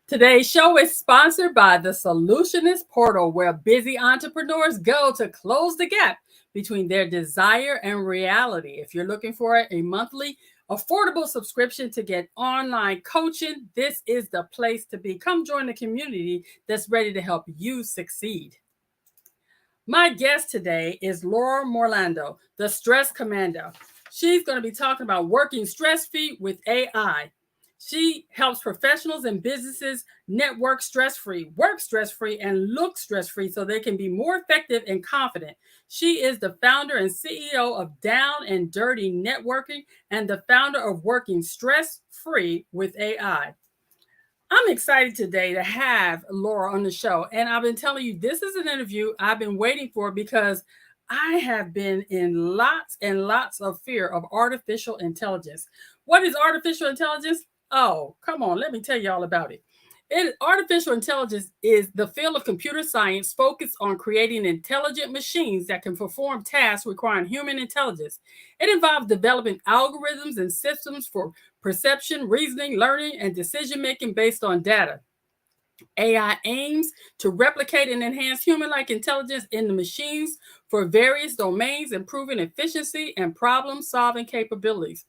Today's show is sponsored by the Solutionist Portal, where busy entrepreneurs go to close the gap between their desire and reality. If you're looking for a monthly affordable subscription to get online coaching, this is the place to be. Come join the community that's ready to help you succeed. My guest today is Laura Morlando, the Stress Commando. She's going to be talking about working stress-free with AI. She helps professionals and businesses network stress-free, work stress-free, and look stress-free so they can be more effective and confident. She is the founder and CEO of Down and Dirty Networking and the founder of Working Stress-Free with AI. I'm excited today to have Laura on the show. And I've been telling you, this is an interview I've been waiting for because I have been in lots and lots of fear of artificial intelligence. What is artificial intelligence? Oh, come on, let me tell you all about it. Artificial intelligence is the field of computer science focused on creating intelligent machines that can perform tasks requiring human intelligence. It involves developing algorithms and systems for perception, reasoning, learning, and decision making based on data. AI aims to replicate and enhance human-like intelligence in the machines for various domains, improving efficiency and problem-solving capabilities.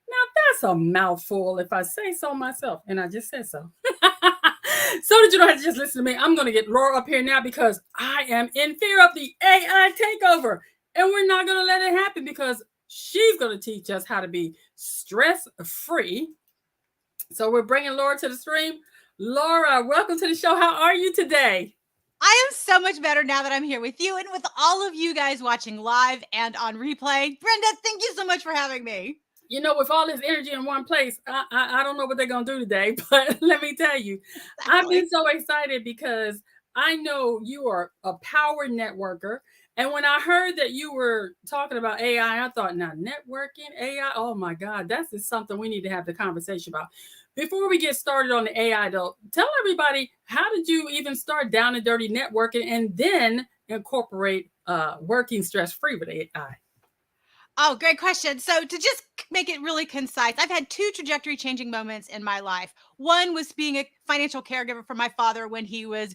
Now, that's a mouthful if I say so myself, and I just said so. So that you don't have to just listen to me, I'm going to get Laura up here now because I am in fear of the AI takeover, and we're not going to let it happen because she's going to teach us how to be stress-free. So we're bringing Laura to the stream. Laura, welcome to the show. How are you today? I am so much better now that I'm here with you and with all of you guys watching live and on replay. Brenda, thank you so much for having me. You know, with all this energy in one place, I don't know what they're going to do today, but let me tell you, I've been so excited because I know you are a power networker. And when I heard that you were talking about AI, I thought, now networking, AI, oh my God, that's just something we need to have the conversation about. Before we get started on the AI, though, tell everybody, how did you even start Down and Dirty Networking and then incorporate working stress-free with AI? Oh, great question. So to just make it really concise, I've had two trajectory changing moments in my life. One was being a financial caregiver for my father when he was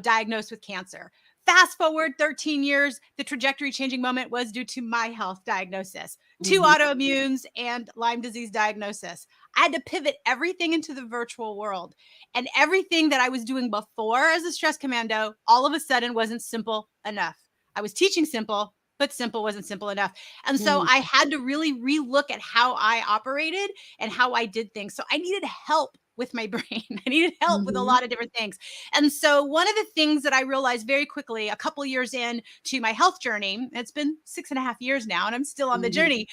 diagnosed with cancer. Fast forward 13 years, the trajectory changing moment was due to my health diagnosis, two autoimmunes and Lyme disease diagnosis. I had to pivot everything into the virtual world. And everything that I was doing before as a stress commando, all of a sudden wasn't simple enough. I was teaching simple, but simple wasn't simple enough. And so I had to really relook at how I operated and how I did things. So I needed help with my brain. I needed help with a lot of different things. And so one of the things that I realized very quickly, a couple years in to my health journey, it's been 6.5 years now, and I'm still on the journey,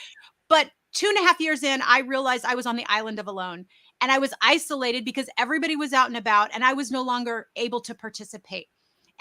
but 2.5 years in, I realized I was on the island of alone. And I was isolated because everybody was out and about, and I was no longer able to participate.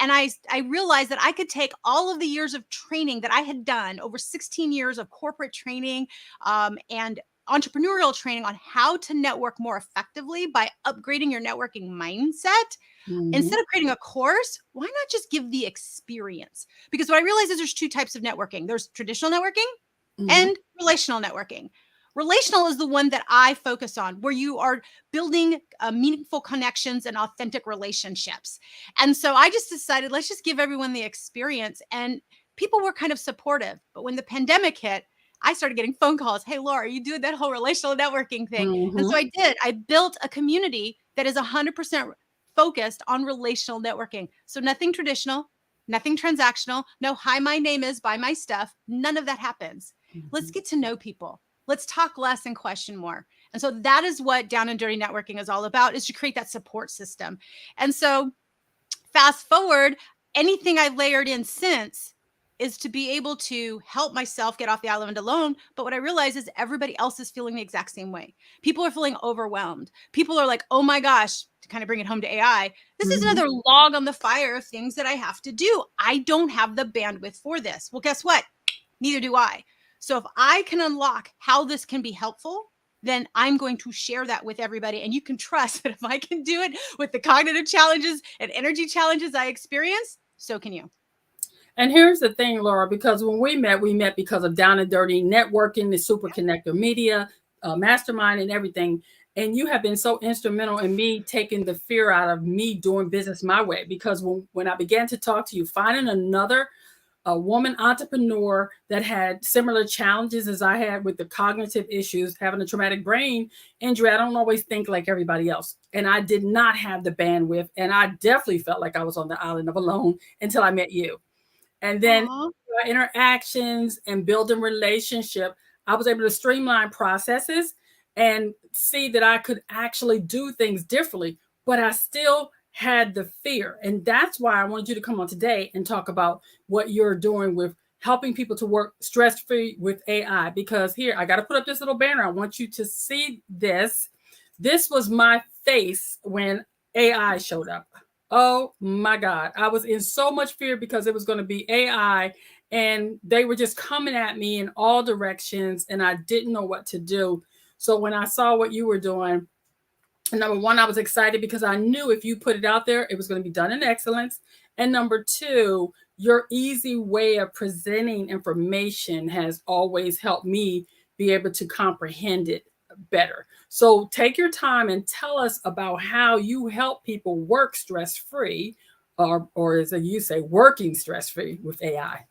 And I realized that I could take all of the years of training that I had done, over 16 years of corporate training and entrepreneurial training on how to network more effectively by upgrading your networking mindset. Instead of creating a course, why not just give the experience? Because what I realized is there's two types of networking. There's traditional networking and relational networking. Relational is the one that I focus on, where you are building meaningful connections and authentic relationships. And so I just decided, let's just give everyone the experience. And people were kind of supportive. But when the pandemic hit, I started getting phone calls. Hey, Laura, are you doing that whole relational networking thing? And so I did. I built a community that is 100% focused on relational networking. So nothing traditional, nothing transactional. No, hi, my name is, buy my stuff. None of that happens. Let's get to know people. Let's talk less and question more. And so that is what Down and Dirty Networking is all about, is to create that support system. And so fast forward, anything I've layered in since is to be able to help myself get off the island alone. But what I realize is everybody else is feeling the exact same way. People are feeling overwhelmed. People are like, oh my gosh, to kind of bring it home to AI, this is another log on the fire of things that I have to do. I don't have the bandwidth for this. Well, guess what? Neither do I. So if I can unlock how this can be helpful, then I'm going to share that with everybody. And you can trust that if I can do it with the cognitive challenges and energy challenges I experience, so can you. And here's the thing, Laura, because when we met because of Down and Dirty Networking, the Super Connector Media, Mastermind, and everything. And you have been so instrumental in me taking the fear out of me doing business my way. Because when I began to talk to you, finding another a woman entrepreneur that had similar challenges as I had with the cognitive issues, having a traumatic brain injury. I don't always think like everybody else. And I did not have the bandwidth. And I definitely felt like I was on the island of alone until I met you. And then Aw. interactions and building relationship, I was able to streamline processes and see that I could actually do things differently, but I still had the fear. And that's why I wanted you to come on today and talk about what you're doing with helping people to work stress free with AI. Because here, I got to put up this little banner. I want you to see this. This was my face when AI showed up. Oh my God. I was in so much fear because it was going to be AI and they were just coming at me in all directions and I didn't know what to do. So when I saw what you were doing, number one, I was excited because I knew if you put it out there, it was going to be done in excellence. And number two, your easy way of presenting information has always helped me be able to comprehend it better. So take your time and tell us about how you help people work stress free, or as you say, working stress free with AI.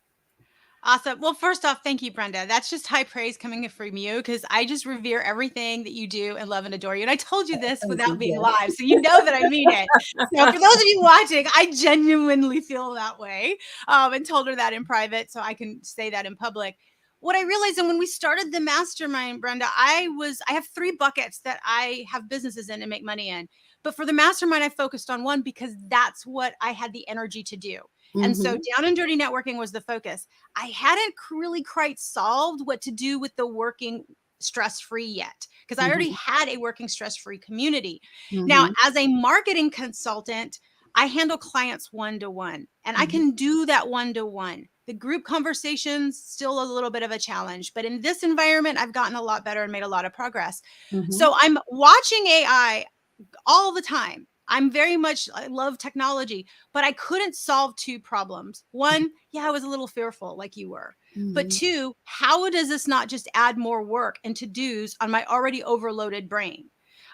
Awesome. Well, first off, thank you, Brenda. That's just high praise coming from you because I just revere everything that you do and love and adore you. And I told you this Thank without you. being Yes. live, so you know that I mean it. So for those of you watching, I genuinely feel that way, and told her that in private, so I can say that in public. What I realized, and when we started the mastermind, Brenda, I have three buckets that I have businesses in and make money in. But for the mastermind, I focused on one because that's what I had the energy to do. And so Mm-hmm. down and dirty networking was the focus. I hadn't really quite solved what to do with the working stress free yet because I already Mm-hmm. had a working stress free community. Now, Mm-hmm. as a marketing consultant, I handle clients one to one and I Mm-hmm. can do that one to one. The group conversations still a little bit of a challenge, but in this environment, I've gotten a lot better and made a lot of progress. Mm-hmm. So I'm watching AI all the time. I'm very much, I love technology, but I couldn't solve two problems. One, yeah, I was a little fearful like you were. But Mm-hmm. two, how does this not just add more work and to dos on my already overloaded brain?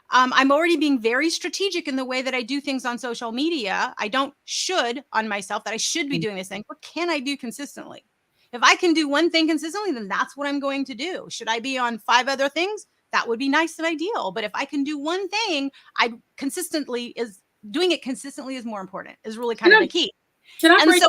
I'm already being very strategic in the way that I do things on social media. I don't should on myself that I should be doing this thing. What can I do consistently? If I can do one thing consistently, then that's what I'm going to do. Should I be on five other things? That would be nice and ideal. But if I can do one thing, I consistently is doing it consistently is more important, is really Can kind of I the key. Can I And break so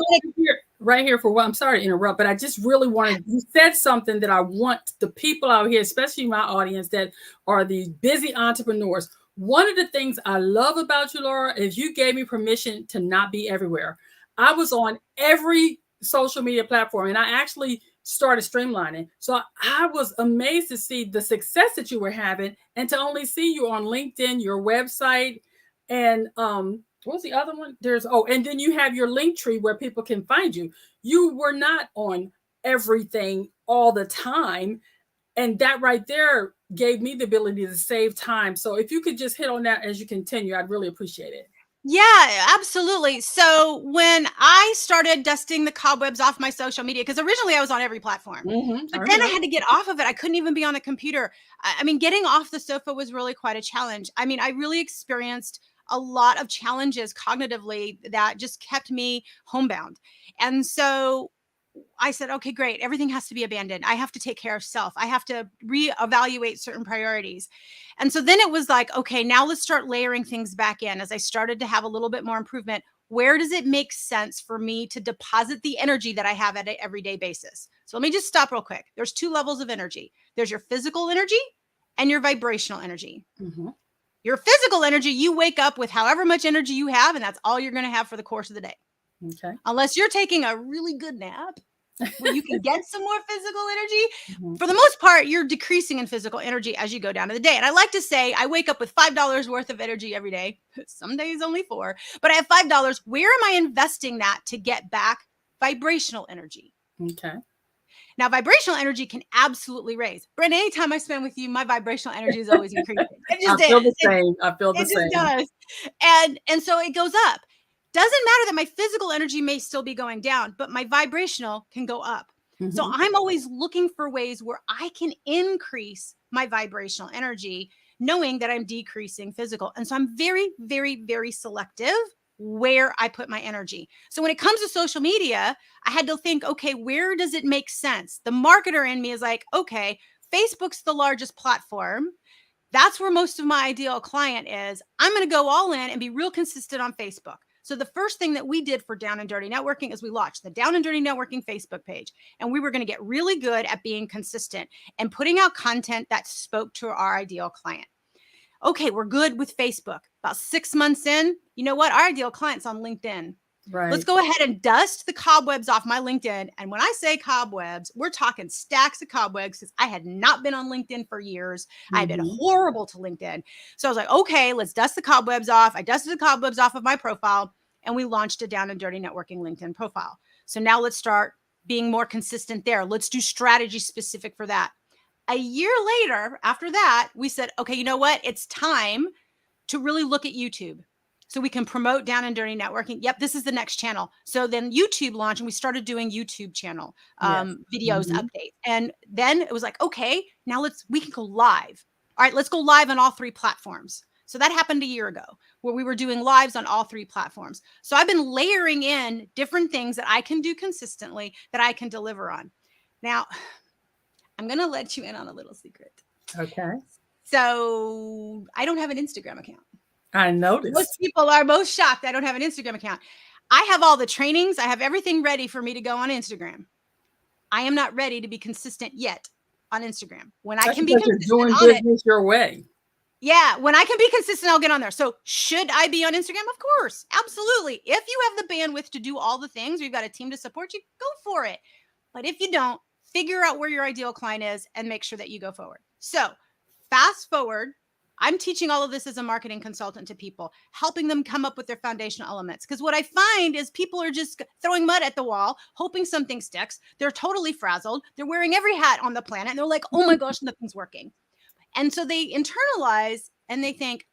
right here for what I'm sorry to interrupt, but I just really wanted you said something that I want the people out here, especially my audience that are these busy entrepreneurs. One of the things I love about you, Laura, is you gave me permission to not be everywhere. I was on every social media platform and I actually started streamlining. So I was amazed to see the success that you were having and to only see you on LinkedIn, your website, and what's the other one? And then you have your link tree where people can find you. You were not on everything all the time. And that right there gave me the ability to save time. So if you could just hit on that as you continue, I'd really appreciate it. yeah, absolutely. So when I started dusting the cobwebs off my social media, because originally I was on every platform, Mm-hmm. I but then I remember. had to get off of it. I couldn't even be on a computer. I mean, getting off the sofa was really quite a challenge. I mean, I really experienced a lot of challenges cognitively that just kept me homebound. And so I said, okay, great. Everything has to be abandoned. I have to take care of self. I have to reevaluate certain priorities. And so then it was like, okay, now let's start layering things back in. As I started to have a little bit more improvement, where does it make sense for me to deposit the energy that I have at an everyday basis? So let me just stop real quick. There's two levels of energy. There's your physical energy and your vibrational energy. Mm-hmm. Your physical energy, you wake up with however much energy you have, and that's all you're going to have for the course of the day. Okay. Unless you're taking a really good nap where you can get some more physical energy. Mm-hmm. For the most part, you're decreasing in physical energy as you go down to the day. And I like to say I wake up with $5 worth of energy every day. Some days only 4, but I have $5. Where am I investing that to get back vibrational energy? Okay. Now, vibrational energy can absolutely raise. Brent, anytime I spend with you, my vibrational energy is always increasing. It I just feel the is. same. I feel the It just same. does. And so it goes up. Doesn't matter that my physical energy may still be going down, but my vibrational can go up. So Mm-hmm. I'm always looking for ways where I can increase my vibrational energy knowing that I'm decreasing physical. And so I'm very, very, very selective where I put my energy. So when it comes to social media, I had to think, okay, where does it make sense? The marketer in me is like, okay, Facebook's the largest platform. That's where most of my ideal client is. I'm going to go all in and be real consistent on Facebook. So the first thing that we did for Down and Dirty Networking is we launched the Down and Dirty Networking Facebook page. And we were going to get really good at being consistent and putting out content that spoke to our ideal client. Okay, we're good with Facebook. About 6 months in, you know what? Our ideal client's on LinkedIn. Right. Let's go ahead and dust the cobwebs off my LinkedIn. And when I say cobwebs, we're talking stacks of cobwebs because I had not been on LinkedIn for years. I had been horrible to LinkedIn. So I was like, okay, let's dust the cobwebs off. I dusted the cobwebs off of my profile and we launched a Down and Dirty Networking LinkedIn profile. So now let's start being more consistent there. Let's do strategy specific for that. A year later, after that, we said, okay, you know what? It's time to really look at YouTube so we can promote Down and Dirty Networking. Yep, this is the next channel. So then YouTube launched and we started doing YouTube channel videos, updates. And then it was like, okay, now we can go live. All right, let's go live on all 3 platforms. So that happened a year ago where we were doing lives on all 3 platforms. So I've been layering in different things that I can do consistently that I can deliver on. Now, I'm going to let you in on a little secret. Okay. So I don't have an Instagram account. I noticed. Most people are most shocked I don't have an Instagram account. I have all the trainings. I have everything ready for me to go on Instagram. I am not ready to be consistent yet on Instagram. When I can be consistent doing on business your way. Yeah, when I can be consistent, I'll get on there. So should I be on Instagram? Of course, absolutely. If you have the bandwidth to do all the things, we've got a team to support you, go for it. But if you don't, figure out where your ideal client is and make sure that you go forward. So fast forward, I'm teaching all of this as a marketing consultant to people, helping them come up with their foundational elements. Because what I find is people are just throwing mud at the wall, hoping something sticks. They're totally frazzled. They're wearing every hat on the planet. And they're like, oh my gosh, nothing's working. And so they internalize and they think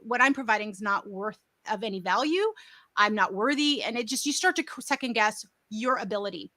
what I'm providing is not worth of any value. I'm not worthy. And you start to second guess your ability.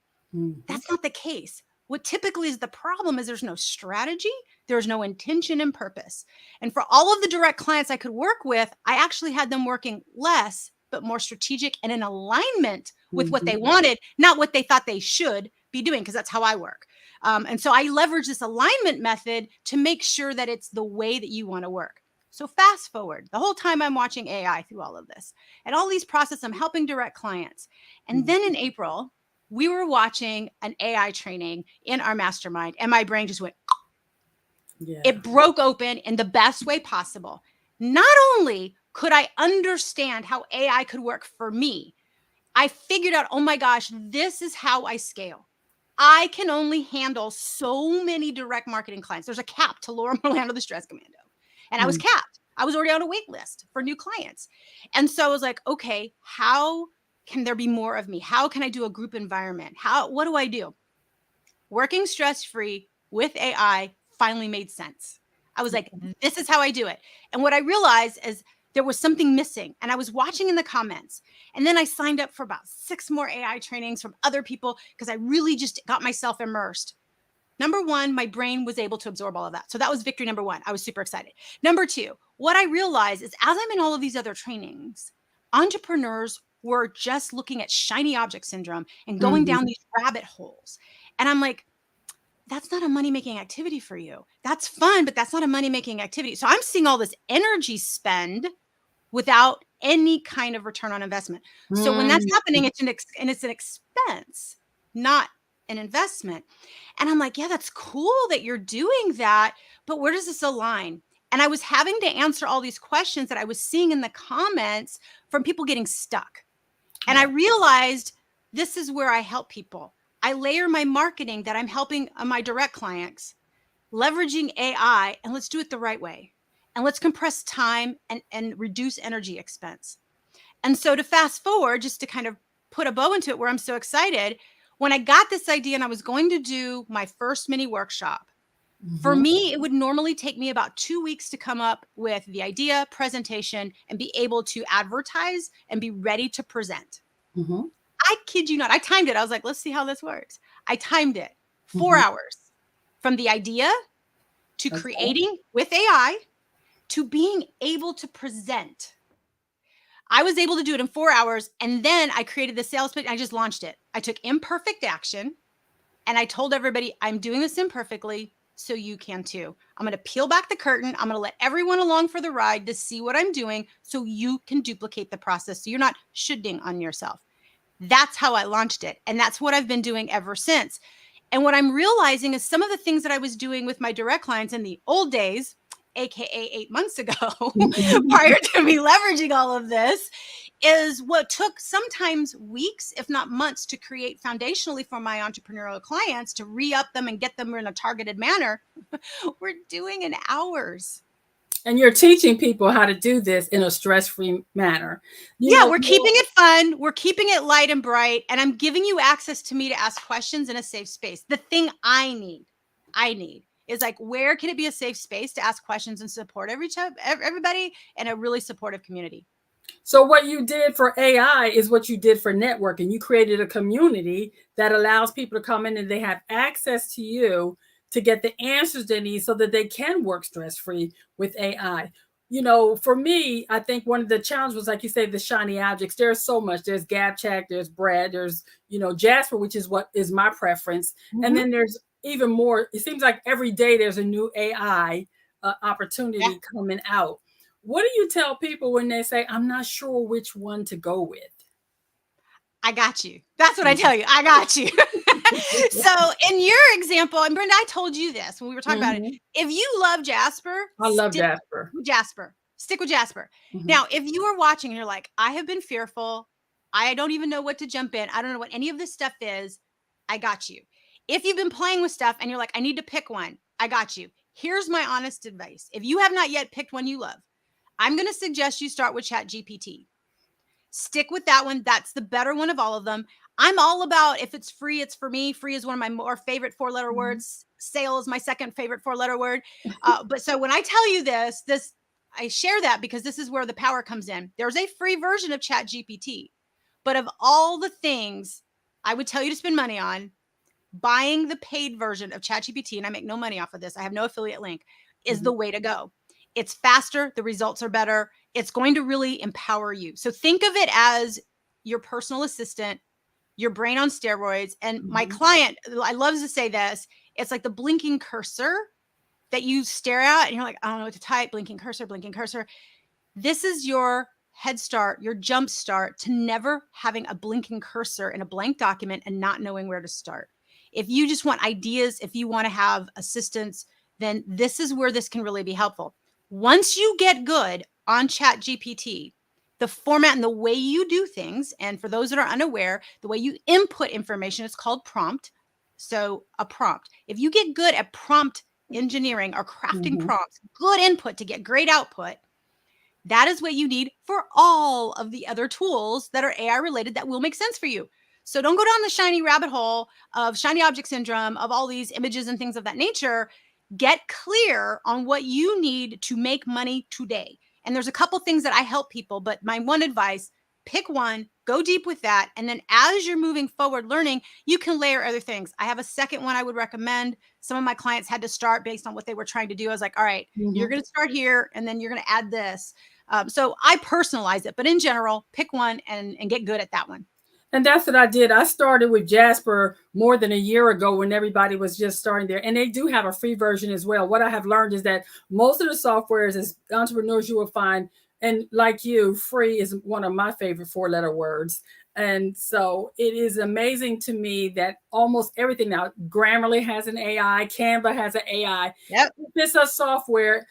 That's not the case. What typically is the problem is there's no strategy, there's no intention and purpose. And for all of the direct clients I could work with, I actually had them working less, but more strategic and in alignment with what they wanted, not what they thought they should be doing, because that's how I work. And so I leverage this alignment method to make sure that it's the way that you want to work. So fast forward, the whole time I'm watching AI through all of this and all these processes, I'm helping direct clients. And then in April, we were watching an AI training in our mastermind and my brain just went, It broke open in the best way possible. Not only could I understand how AI could work for me, I figured out, oh my gosh, this is how I scale. I can only handle so many direct marketing clients. There's a cap to Laura Morlando, the Stress Commando. And I was capped. I was already on a wait list for new clients. And so I was like, okay, how can there be more of me? How can I do a group environment? What do I do? Working stress-free with AI finally made sense. I was like, this is how I do it. And what I realized is there was something missing. And I was watching in the comments. And then I signed up for about 6 more AI trainings from other people because I really just got myself immersed. Number 1, my brain was able to absorb all of that. So that was victory number 1. I was super excited. Number 2, what I realized is as I'm in all of these other trainings, entrepreneurs were just looking at shiny object syndrome and going down these rabbit holes. And I'm like, that's not a money-making activity for you. That's fun, but that's not a money-making activity. So I'm seeing all this energy spend without any kind of return on investment. So when that's happening, it's an expense, not an investment. And I'm like, yeah, that's cool that you're doing that, but where does this align? And I was having to answer all these questions that I was seeing in the comments from people getting stuck. And I realized this is where I help people. I layer my marketing that I'm helping my direct clients, leveraging AI, and let's do it the right way. And let's compress time and reduce energy expense. And so to fast forward, just to kind of put a bow into it where I'm so excited, when I got this idea and I was going to do my first mini workshop, for me, it would normally take me about 2 weeks to come up with the idea, presentation, and be able to advertise and be ready to present. I kid you not. I timed it. I was like, let's see how this works. I timed it 4 hours from the idea to creating with AI to being able to present. I was able to do it in 4 hours. And then I created the sales pitch. I just launched it. I took imperfect action and I told everybody, I'm doing this imperfectly, so you can too. I'm going to peel back the curtain. I'm going to let everyone along for the ride to see what I'm doing so you can duplicate the process. So you're not shoulding on yourself. That's how I launched it. And that's what I've been doing ever since. And what I'm realizing is some of the things that I was doing with my direct clients in the old days, AKA 8 months ago, prior to me leveraging all of this, is what took sometimes weeks, if not months, to create foundationally for my entrepreneurial clients to re-up them and get them in a targeted manner. We're doing in hours. And you're teaching people how to do this in a stress-free manner. We're keeping it fun. We're keeping it light and bright. And I'm giving you access to me to ask questions in a safe space. The thing I need is like, where can it be a safe space to ask questions and support everybody in a really supportive community? So what you did for AI is what you did for networking. You created a community that allows people to come in and they have access to you to get the answers they need so that they can work stress-free with AI. For me, I think one of the challenges was, like you say, the shiny objects. There's so much. There's GapChat, there's Brad, there's, Jasper, which is what is my preference. Mm-hmm. And then there's even more. It seems like every day there's a new AI opportunity coming out. What do you tell people when they say, I'm not sure which one to go with? I got you. That's what I tell you. I got you. So in your example, and Brenda, I told you this when we were talking about it. If you love Jasper, I love Jasper. Stick with Jasper. Mm-hmm. Now, if you are watching and you're like, I have been fearful, I don't even know what to jump in, I don't know what any of this stuff is, I got you. If you've been playing with stuff and you're like, I need to pick one, I got you. Here's my honest advice. If you have not yet picked one you love, I'm going to suggest you start with ChatGPT. Stick with that one. That's the better one of all of them. I'm all about, if it's free, it's for me. Free is one of my more favorite 4-letter words. Sale is my second favorite 4-letter word. But so when I tell you this, I share that because this is where the power comes in. There's a free version of ChatGPT, but of all the things I would tell you to spend money on, buying the paid version of ChatGPT, and I make no money off of this, I have no affiliate link, is the way to go. It's faster. The results are better. It's going to really empower you. So think of it as your personal assistant, your brain on steroids. And my client, I love to say this, it's like the blinking cursor that you stare at and you're like, I don't know what to type, blinking cursor, blinking cursor. This is your head start, your jump start to never having a blinking cursor in a blank document and not knowing where to start. If you just want ideas, if you want to have assistance, then this is where this can really be helpful. Once you get good on ChatGPT, the format and the way you do things, and for those that are unaware, the way you input information is called prompt. So a prompt. If you get good at prompt engineering or crafting prompts, good input to get great output, that is what you need for all of the other tools that are AI related that will make sense for you. So don't go down the shiny rabbit hole of shiny object syndrome, of all these images and things of that nature. Get clear on what you need to make money today. And there's a couple things that I help people, but my one advice, pick one, go deep with that. And then as you're moving forward learning, you can layer other things. I have a second one I would recommend. Some of my clients had to start based on what they were trying to do. I was like, all right, you're going to start here and then you're going to add this. So I personalize it, but in general, pick one and get good at that one. And that's what I did. I started with Jasper more than a year ago when everybody was just starting there. And they do have a free version as well. What I have learned is that most of the softwares as entrepreneurs you will find, and like you, free is one of my favorite 4-letter words. And so it is amazing to me that almost everything now, Grammarly has an AI, Canva has an AI. Yep. It's a software.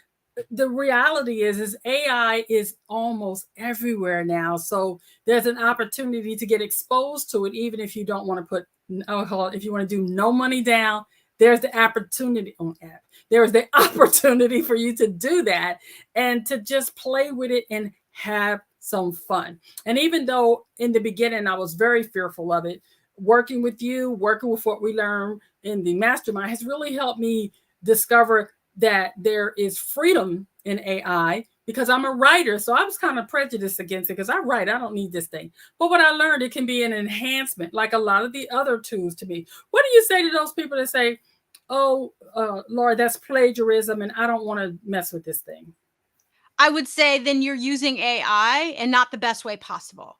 The reality is AI is almost everywhere now. So there's an opportunity to get exposed to it, even if you don't want to put, if you want to do no money down, there's the opportunity on app. There's the opportunity for you to do that and to just play with it and have some fun. And even though in the beginning, I was very fearful of it, working with you, working with what we learned in the mastermind has really helped me discover that there is freedom in AI because I'm a writer. So I was kind of prejudiced against it because I write, I don't need this thing. But what I learned, it can be an enhancement, like a lot of the other tools to me. What do you say to those people that say, oh, Laura, that's plagiarism and I don't want to mess with this thing? I would say then you're using AI and not the best way possible.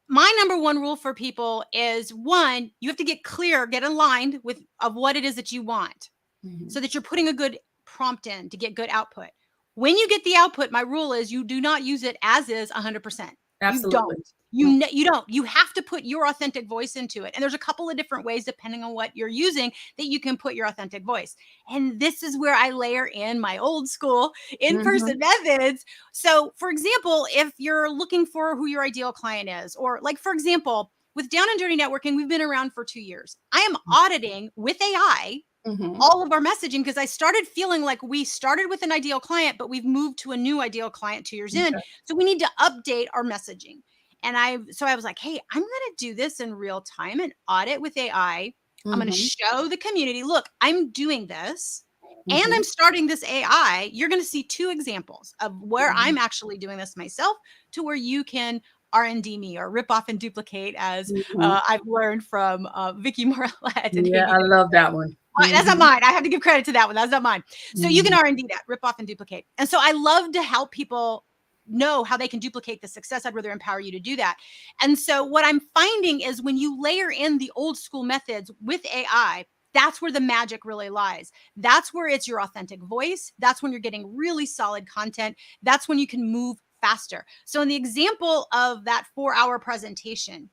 My number one rule for people is one, you have to get clear, get aligned with of what it is that you want Mhm. so that you're putting a good prompt in to get good output. When you get the output, my rule is you do not use it as is 100%. You don't. Absolutely. You don't. You have to put your authentic voice into it. And there's a couple of different ways depending on what you're using that you can put your authentic voice. And this is where I layer in my old school in-person Mhm. methods. So, for example, if you're looking for who your ideal client is, or like for example, with Down and Dirty Networking, we've been around for 2 years. I am auditing with AI Mhm. all of our messaging because I started feeling like we started with an ideal client, but we've moved to a new ideal client 2 years in. Okay. So we need to update our messaging. And I was like, hey, I'm going to do this in real time and audit with AI. I'm going to Mhm. show the community, look, I'm doing this and I'm Mhm. starting this AI. You're going to see two examples of where I'm Mhm. actually doing this myself to where you can R&D me or rip off and duplicate as Mhm. I've learned from Vicky Morlett and Yeah, Amy. I love that one. That's not Mhm. mine. I have to give credit to that one. That's not mine. So you can Mhm. R&D that, rip off and duplicate. And so I love to help people know how they can duplicate the success. I'd rather empower you to do that. And so what I'm finding is when you layer in the old school methods with AI, that's where the magic really lies. That's where it's your authentic voice. That's when you're getting really solid content. That's when you can move faster. So in the example of that 4-hour presentation,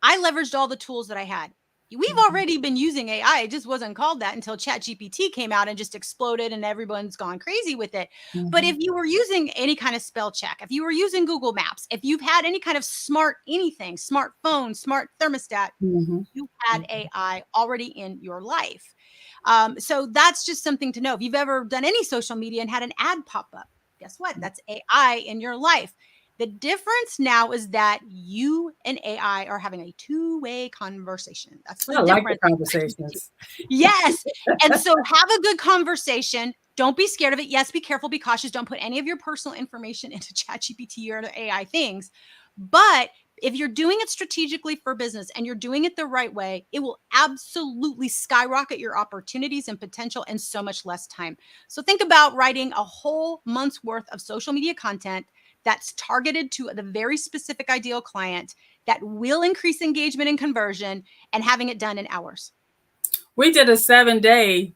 I leveraged all the tools that I had. We've Mhm. already been using AI. It just wasn't called that until ChatGPT came out and just exploded and everyone's gone crazy with it. But if Mhm. you were using any kind of spell check, if you were using Google Maps, if you've had any kind of smart anything, smartphone, smart thermostat, Mhm. you had Mhm. AI already in your life. So that's just something to know. If you've ever done any social media and had an ad pop up, guess what? That's AI in your life. The difference now is that you and AI are having a two-way conversation. That's the I like the difference. conversations. Yes. And so have a good conversation. Don't be scared of it. Yes, be careful, be cautious. Don't put any of your personal information into ChatGPT or other AI things. But if you're doing it strategically for business and you're doing it the right way, it will absolutely skyrocket your opportunities and potential in so much less time. So think about writing a whole month's worth of social media content that's targeted to the very specific ideal client that will increase engagement and conversion and having it done in hours. We did a 7-day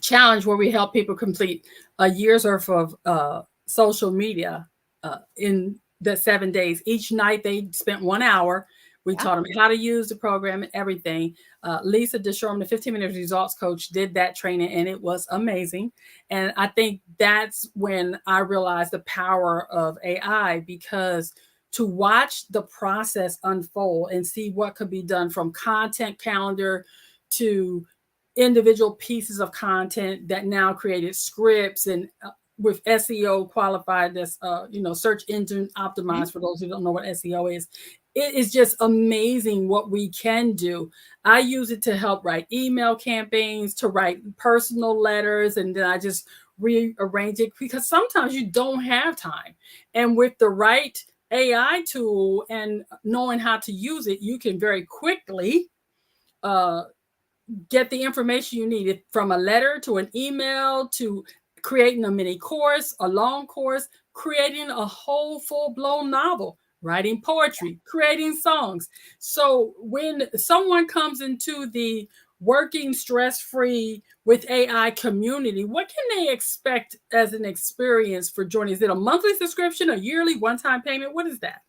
challenge where we help people complete a year's worth of social media in the 7 days. Each night they spent 1 hour. We Yeah. taught them how to use the program and everything. Lisa DeShorm, the 15-minute results coach, did that training and it was amazing. And I think that's when I realized the power of AI because to watch the process unfold and see what could be done from content calendar to individual pieces of content that now created scripts and with SEO qualified as search engine Mhm. optimized for those who don't know what SEO is. It is just amazing what we can do. I use it to help write email campaigns, to write personal letters, and then I just rearrange it because sometimes you don't have time. And with the right AI tool and knowing how to use it, you can very quickly uh, get the information you need from a letter to an email to creating a mini course, a long course, creating a whole full blown novel, writing poetry, creating songs. So when someone comes into the working stress free with AI community, what can they expect as an experience for joining? Is it a monthly subscription, a yearly one time payment? What is that?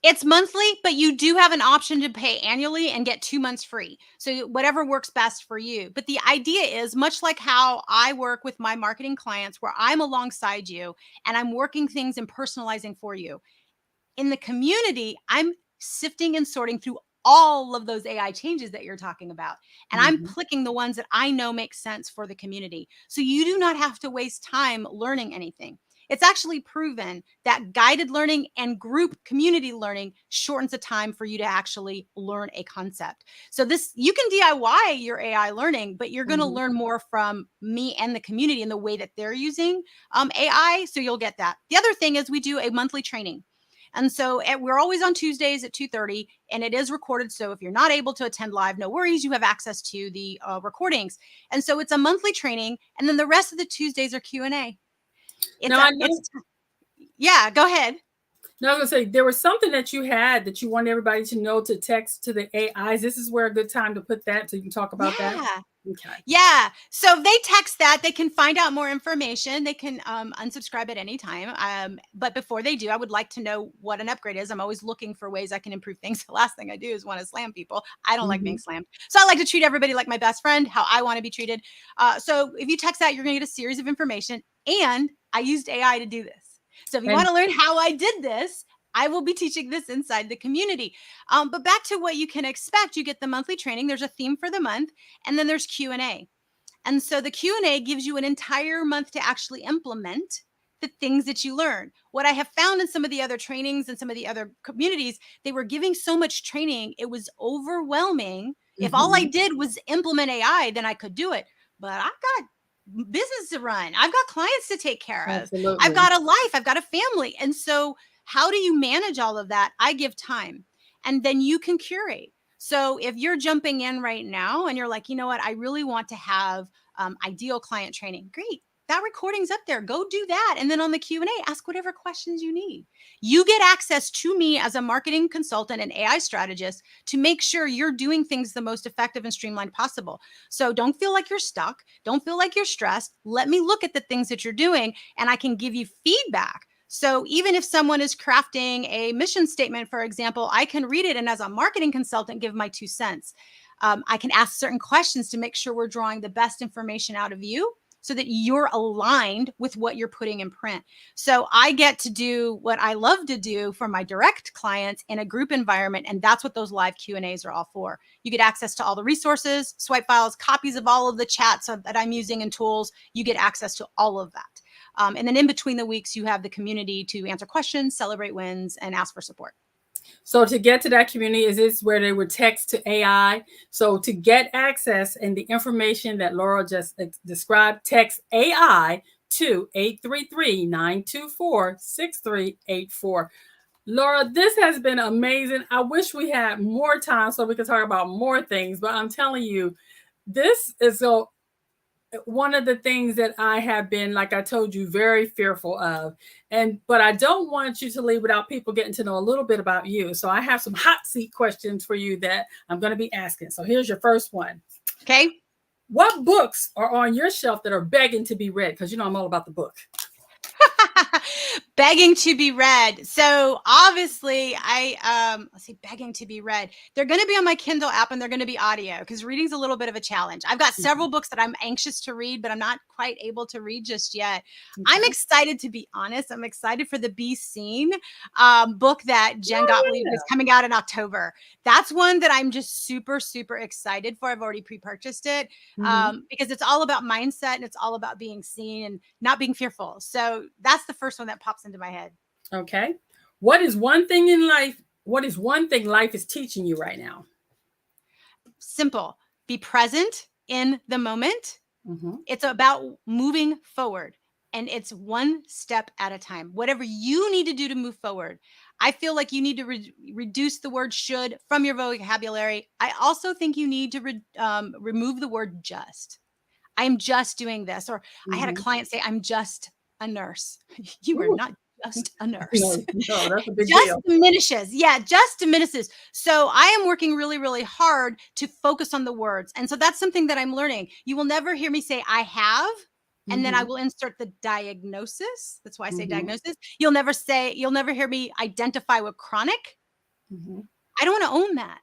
It's monthly, but you do have an option to pay annually and get 2 months free. So whatever works best for you. But the idea is much like how I work with my marketing clients where I'm alongside you and I'm working things and personalizing for you. In the community, I'm sifting and sorting through all of those AI changes that you're talking about. And I'm Mhm. picking the ones that I know make sense for the community. So you do not have to waste time learning anything. It's actually proven that guided learning and group community learning shortens the time for you to actually learn a concept. So this you can DIY your AI learning, but you're going to Mhm. learn more from me and the community in the way that they're using AI. So you'll get that. The other thing is we do a monthly training. And so we're always on Tuesdays at 2:30 and it is recorded. So if you're not able to attend live, no worries. You have access to the recordings. And so it's a monthly training. And then the rest of the Tuesdays are Q&A. It's Now a, I it's, know. Yeah, go ahead. Now, I was going to say, there was something that you had that you wanted everybody to know to text to the AIs. This is where a good time to put that so you can talk about that. Yeah. Okay. Yeah. So if they text that, they can find out more information. They can unsubscribe at any time. But before they do, I would like to know what an upgrade is. I'm always looking for ways I can improve things. The last thing I do is want to slam people. I don't like being slammed. So I like to treat everybody like my best friend, how I want to be treated. So if you text that, you're going to get a series of information. And I used AI to do this. So if you want to learn how I did this, I will be teaching this inside the community. But back to what you can expect, you get the monthly training. There's a theme for the month, and then there's Q&A. And so the Q&A gives you an entire month to actually implement the things that you learn. What I have found in some of the other trainings and some of the other communities, they were giving so much training, it was overwhelming. If all I did was implement AI, then I could do it. But I've got business to run. I've got clients to take care of. Absolutely. I've got a life. I've got a family. And so how do you manage all of that? I give time, and then you can curate. So if you're jumping in right now and you're like, you know what, I really want to have ideal client training, great. That recording's up there. Go do that. And then on the Q&A, ask whatever questions you need. You get access to me as a marketing consultant and AI strategist to make sure you're doing things the most effective and streamlined possible. So don't feel like you're stuck. Don't feel like you're stressed. Let me look at the things that you're doing, and I can give you feedback. So even if someone is crafting a mission statement, for example, I can read it and as a marketing consultant, give my 2 cents. I can ask certain questions to make sure we're drawing the best information out of you so that you're aligned with what you're putting in print. So I get to do what I love to do for my direct clients in a group environment. And that's what those live Q&As are all for. You get access to all the resources, swipe files, copies of all of the chats that I'm using and tools. You get access to all of that. And then in between the weeks, you have the community to answer questions, celebrate wins, and ask for support. So to get to that community, is this where they would text to AI? So to get access and the information that Laura just described, text AI to 833-924-6384. Laura, this has been amazing. I wish we had more time so we could talk about more things, but I'm telling you, this is so one of the things that I have been, like I told you, very fearful of. But I don't want you to leave without people getting to know a little bit about you. So I have some hot seat questions for you that I'm going to be asking. So here's your first one. Okay. What books are on your shelf that are begging to be read? Because you know I'm all about the book. Begging to be read. So obviously let's see, begging to be read. They're going to be on my Kindle app and they're going to be audio because reading's a little bit of a challenge. I've got several books that I'm anxious to read, but I'm not quite able to read just yet. Okay. I'm excited, to be honest. I'm excited for the Be Seen book that Jen Gottlieb is coming out in October. That's one that I'm just super, super excited for. I've already pre-purchased it because it's all about mindset and it's all about being seen and not being fearful. So that's the first one that pops into my head. Okay. What is one thing life is teaching you right now? Simple. Be present in the moment. It's about moving forward, and it's one step at a time. Whatever you need to do to move forward. I feel like you need to reduce the word should from your vocabulary. I also think you need to remove the word just. I'm just doing this. Or I had a client say, I'm just a nurse. You are not just a nurse. No, that's a big just deal. diminishes. Yeah, just diminishes. So I am working really, really hard to focus on the words. And so that's something that I'm learning. You will never hear me say I have, and then I will insert the diagnosis. That's why I say diagnosis. You'll never hear me identify with chronic. I don't want to own that.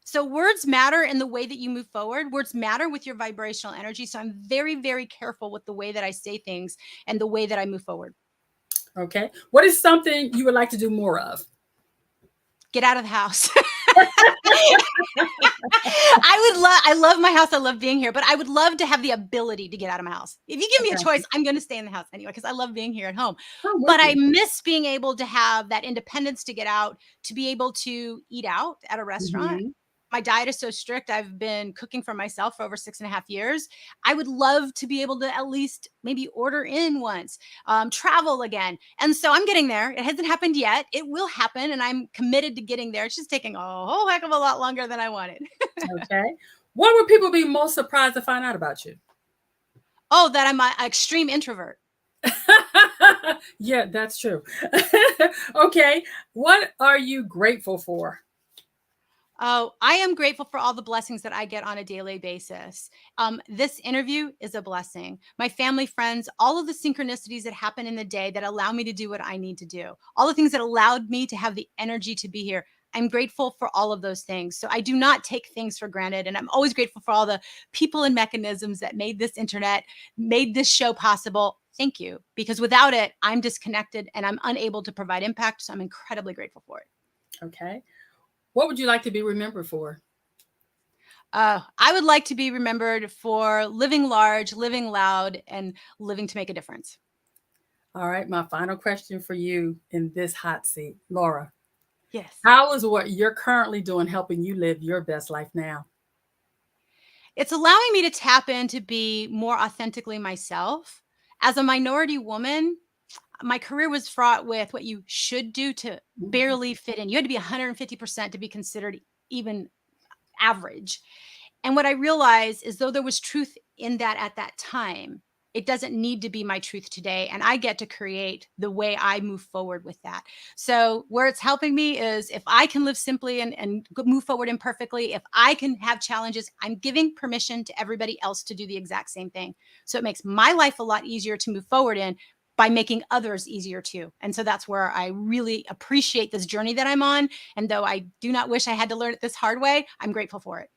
So words matter in the way that you move forward. Words matter with your vibrational energy. So I'm very, very careful with the way that I say things and the way that I move forward. Okay. What is something you would like to do more of? Get out of the house. I love my house. I love being here, but I would love to have the ability to get out of my house. If you give me a choice, I'm going to stay in the house anyway, because I love being here at home. But I miss being able to have that independence to get out, to be able to eat out at a restaurant. My diet is so strict. I've been cooking for myself for over 6.5 years. I would love to be able to at least maybe order in once, travel again. And so I'm getting there. It hasn't happened yet. It will happen. And I'm committed to getting there. It's just taking a whole heck of a lot longer than I wanted. Okay. What would people be most surprised to find out about you? Oh, that I'm an extreme introvert. Yeah, that's true. Okay, what are you grateful for? Oh, I am grateful for all the blessings that I get on a daily basis. This interview is a blessing. My family, friends, all of the synchronicities that happen in the day that allow me to do what I need to do, all the things that allowed me to have the energy to be here. I'm grateful for all of those things. So I do not take things for granted. And I'm always grateful for all the people and mechanisms that made this internet, made this show possible. Thank you. Because without it, I'm disconnected and I'm unable to provide impact. So I'm incredibly grateful for it. Okay. What would you like to be remembered for? I would like to be remembered for living large, living loud, and living to make a difference. All right, my final question for you in this hot seat, Laura. Yes. How is what you're currently doing helping you live your best life now? It's allowing me to tap in to be more authentically myself. As a minority woman, my career was fraught with what you should do to Mhm. barely fit in. You had to be 150% to be considered even average. And what I realized is though there was truth in that at that time, it doesn't need to be my truth today. And I get to create the way I move forward with that. So, where it's helping me is if I can live simply and move forward imperfectly, if I can have challenges, I'm giving permission to everybody else to do the exact same thing. So, it makes my life a lot easier to move forward in by making others easier too. And so that's where I really appreciate this journey that I'm on. And though I do not wish I had to learn it this hard way, I'm grateful for it.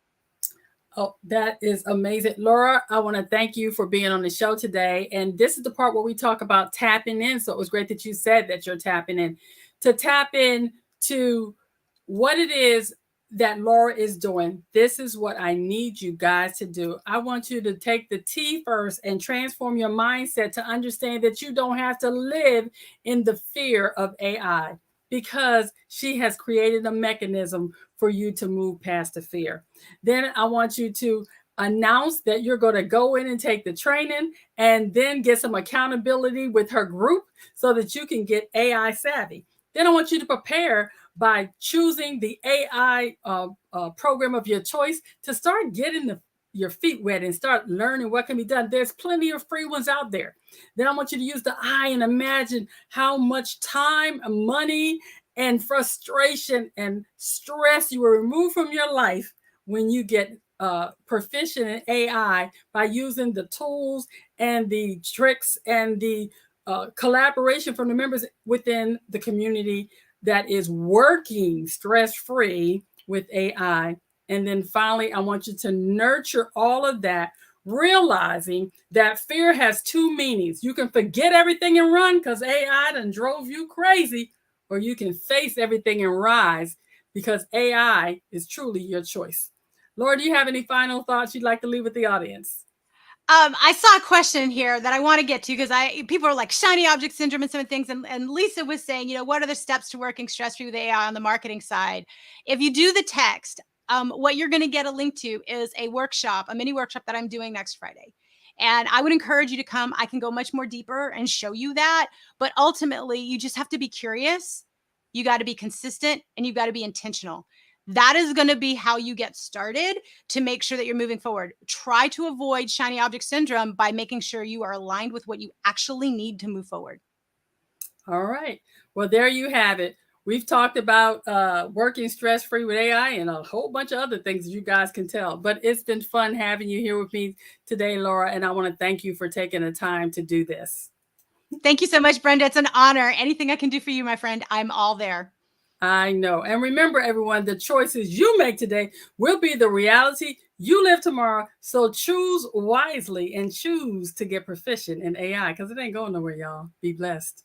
Oh, that is amazing. Laura, I want to thank you for being on the show today. And this is the part where we talk about tapping in. So it was great that you said that you're tapping in. To tap in to what it is that Laura is doing. This is what I need you guys to do. I want you to take the T first and transform your mindset to understand that you don't have to live in the fear of AI because she has created a mechanism for you to move past the fear. Then I want you to announce that you're going to go in and take the training and then get some accountability with her group so that you can get AI savvy. Then I want you to prepare by choosing the AI program of your choice to start getting your feet wet and start learning what can be done. There's plenty of free ones out there. Then I want you to use the I and imagine how much time, money, and frustration and stress you will remove from your life when you get proficient in AI by using the tools and the tricks and the collaboration from the members within the community that is working stress free with AI. And then finally, I want you to nurture all of that, realizing that fear has two meanings. You can forget everything and run because AI done drove you crazy, or you can face everything and rise because AI is truly your choice. Laura, do you have any final thoughts you'd like to leave with the audience? I saw a question here that I want to get to because people are like shiny object syndrome and some things. And Lisa was saying, what are the steps to working stress free with AI on the marketing side? If you do the text, what you're going to get a link to is a workshop, a mini workshop that I'm doing next Friday. And I would encourage you to come. I can go much more deeper and show you that. But ultimately, you just have to be curious. You got to be consistent and you got to be intentional. That is going to be how you get started to make sure that you're moving forward. Try to avoid shiny object syndrome by making sure you are aligned with what you actually need to move forward. All right. Well, there you have it. We've talked about working stress free with AI and a whole bunch of other things you guys can tell. But it's been fun having you here with me today, Laura. And I want to thank you for taking the time to do this. Thank you so much, Brenda. It's an honor. Anything I can do for you, my friend, I'm all there. I know. And remember, everyone, the choices you make today will be the reality you live tomorrow. So choose wisely and choose to get proficient in AI because it ain't going nowhere, y'all. Be blessed.